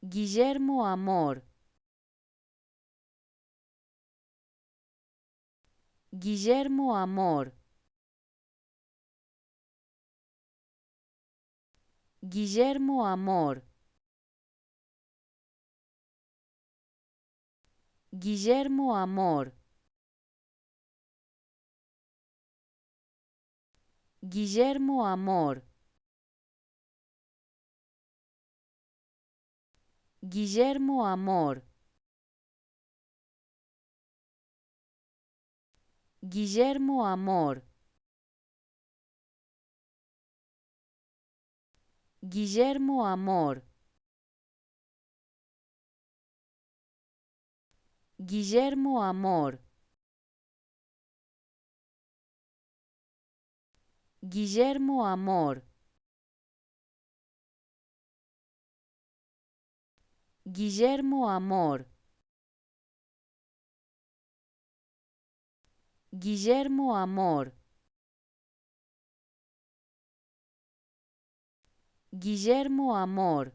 Guillermo Amor. Guillermo Amor. Guillermo Amor. Guillermo Amor. Guillermo Amor. Guillermo Amor. Guillermo Amor. Guillermo Amor. Guillermo Amor. Guillermo Amor. Guillermo Amor. Guillermo Amor. Guillermo Amor.